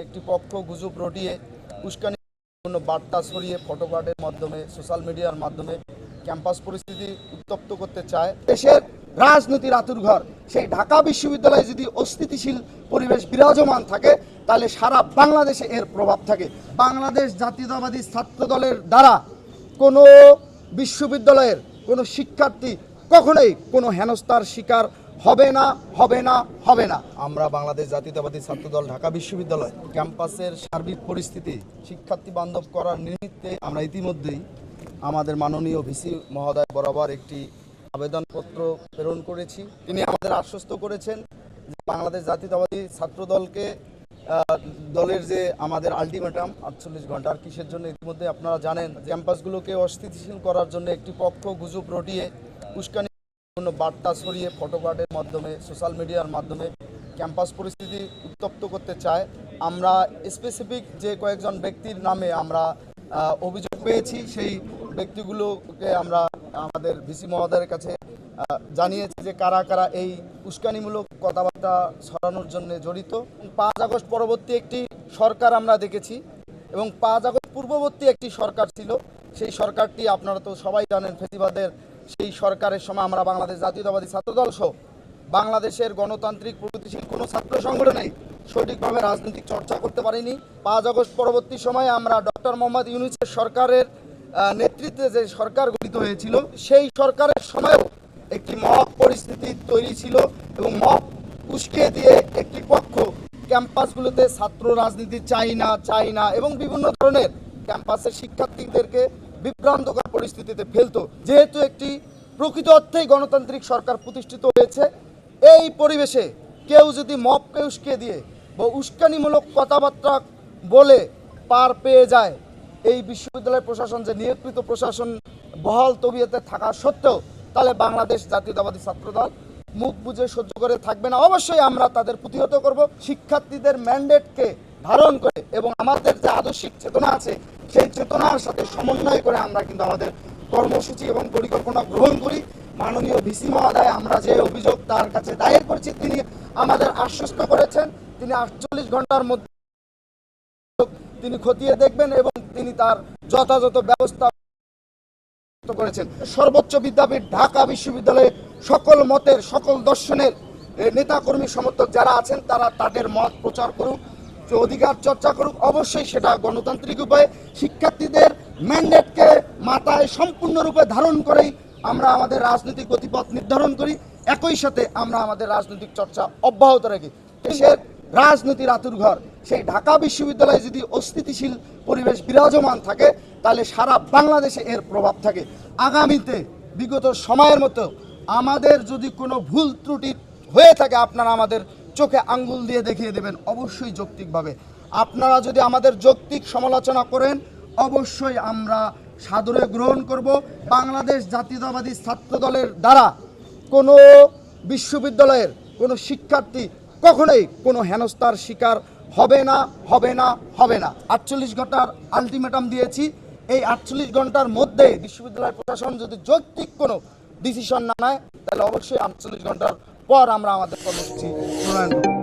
একটি পক্ষ গুজব রটিয়ে উস্কানিপূর্ণ বার্তা ছড়িয়ে ফটোকার্ডের মাধ্যমে সোশ্যাল মিডিয়ার মাধ্যমে ক্যাম্পাস পরিস্থিতি উত্তপ্ত করতে চায়। দেশের রাজনীতির আঁতুড়ঘর সেই ঢাকা বিশ্ববিদ্যালয়ে যদি অস্থিতিশীল পরিবেশ বিরাজমান থাকে তাহলে সারা বাংলাদেশে এর প্রভাব থাকে। বাংলাদেশ জাতীয়তাবাদী ছাত্র দলের দ্বারা কোনো বিশ্ববিদ্যালয়ের কোনো শিক্ষার্থী কখনোই কোনো হেনস্থার শিকার হবে না, হবে না, হবে না। আমরা বাংলাদেশ জাতীয়তাবাদী ছাত্রদল ঢাকা বিশ্ববিদ্যালয় ক্যাম্পাসের সার্বিক পরিস্থিতি শিক্ষার্থী বান্ধব করার নিমিত্তে আমরা ইতিমধ্যেই আমাদের মাননীয় ভিসি মহোদয় বরাবর একটি আবেদনপত্র প্রেরণ করেছি। তিনি আমাদের আশ্বস্ত করেছেন যে বাংলাদেশ জাতীয়তাবাদী ছাত্রদলকে দলের যে আমাদের আলটিমেটাম 48 ঘন্টার কিসের জন্য, ইতিমধ্যে আপনারা জানেন ক্যাম্পাসগুলোকে অস্থিতিশীল করার জন্য একটি পক্ষ গুজব রটিয়ে উস্কানিপূর্ণ বার্তা ছড়িয়ে ফটোকার্ডের মাধ্যমে সোশ্যাল মিডিয়ার মাধ্যমে ক্যাম্পাস পরিস্থিতি উত্তপ্ত করতে চায়। আমরা স্পেসিফিক যে কয়েকজন ব্যক্তির নামে আমরা অভিযোগ পেয়েছি, সেই ব্যক্তিগুলোকে আমরা আমাদের ভিসি মহোদয়ের কাছে জানিয়েছি যে কারা কারা এই উস্কানিমূলক কথাবার্তা ছড়ানোর জন্য জড়িত। 5 আগস্ট পরবর্তী একটি সরকার আমরা দেখেছি এবং 5 আগস্ট পূর্ববর্তী একটি সরকার ছিল। সেই সরকারটি আপনারা তো সবাই জানেন, ফেসিবাদের সেই সরকারের সময় আমরা বাংলাদেশ জাতীয়তাবাদী ছাত্রদল সহ বাংলাদেশের গণতান্ত্রিক প্রগতিশীল কোনো ছাত্র সংগঠনেই সঠিকভাবে রাজনৈতিক চর্চা করতে পারিনি। 5 আগস্ট পরবর্তী সময়ে আমরা ডক্টর মোহাম্মদ ইউনূসের সরকারের নেতৃত্বে যে সরকার গঠিত হয়েছিল, সেই সরকারের সময়ও একটি মব পরিস্থিতি তৈরি ছিল এবং মব উস্কে দিয়ে একটি পক্ষ ক্যাম্পাসগুলোতে ছাত্র রাজনীতি চাই না এবং বিভিন্ন ধরনের ক্যাম্পাসের শিক্ষার্থীদেরকে বিভ্রান্তকর পরিস্থিতিতে ফেলতো। যেহেতু একটি প্রকৃত অর্থেই গণতান্ত্রিক সরকার প্রতিষ্ঠিত হয়েছে, এই পরিবেশে কেউ যদি মবকে উস্কে দিয়ে বা উস্কানিমূলক কথাবার্তা বলে পার পেয়ে যায়, এই বিশ্ববিদ্যালয় প্রশাসন যে নিয়োগকৃত প্রশাসন বহাল তবিয়তে থাকা সত্ত্বেও, তাহলে বাংলাদেশ জাতীয়তাবাদী ছাত্রদল মুখ বুজে সহ্য করে থাকবে না। অবশ্যই আমরা তাদের প্রতিহত করব। শিক্ষার্থীদের ম্যান্ডেটকে ধারণ করে এবং আমাদের যে আদর্শিক চেতনা আছে, সেই চেতনার সাথে সমন্বয় করে আমরা কিন্তু আমাদের কর্মসূচি এবং পরিকল্পনা গ্রহণ করি। মাননীয় ভিসি মহোদয় আমরা যে অভিযোগ তার কাছে দায়ের করেছি, তিনি আমাদের আশ্বস্ত করেছেন তিনি 48 ঘন্টার মধ্যে তিনি খতিয়ে দেখবেন এবং তিনি তার যথাযথ ব্যবস্থা করেছেন। সর্বোচ্চ বিদ্যাপীঠ ঢাকা বিশ্ববিদ্যালয়ে সকল মতের সকল দর্শনের নেতাকর্মী সমর্থক যারা আছেন তারা তাদের মত প্রচার করুক, অধিকার চর্চা করুক। অবশ্যই সেটা গণতান্ত্রিক উপায়ে শিক্ষার্থীদের ম্যান্ডেটকে মাথায় সম্পূর্ণরূপে ধারণ করেই আমরা আমাদের রাজনৈতিক গতিপথ নির্ধারণ করি। একই সাথে আমরা আমাদের রাজনৈতিক চর্চা অব্যাহত রাখি। দেশের রাজনীতির আঁতুড়ঘর সেই ঢাকা বিশ্ববিদ্যালয়ে যদি অস্থিতিশীল পরিবেশ বিরাজমান থাকে তাহলে সারা বাংলাদেশে এর প্রভাব থাকে। আগামীতে বিগত সময়ের মতো আমাদের যদি কোনো ভুল ত্রুটি হয়ে থাকে, আপনারা আমাদের চোখে আঙ্গুল দিয়ে দেখিয়ে দেবেন, অবশ্যই যৌক্তিকভাবে। আপনারা যদি আমাদের যৌক্তিক সমালোচনা করেন, অবশ্যই আমরা সাদরে গ্রহণ করব। বাংলাদেশ জাতীয়তাবাদী ছাত্রদলের দ্বারা কোনো বিশ্ববিদ্যালয়ের কোনো শিক্ষার্থী কখনোই কোনো হেনস্থার শিকার হবে না, হবে না, হবে না। 48 ঘন্টার আলটিমেটাম দিয়েছি। এই 48 ঘন্টার মধ্যে বিশ্ববিদ্যালয় প্রশাসন যদি যৌক্তিক কোনো ডিসিশন না নেয়, তাহলে অবশ্যই 48 ঘন্টার পর আমরা আমাদের কর্মসূচি প্রণয়ন করব।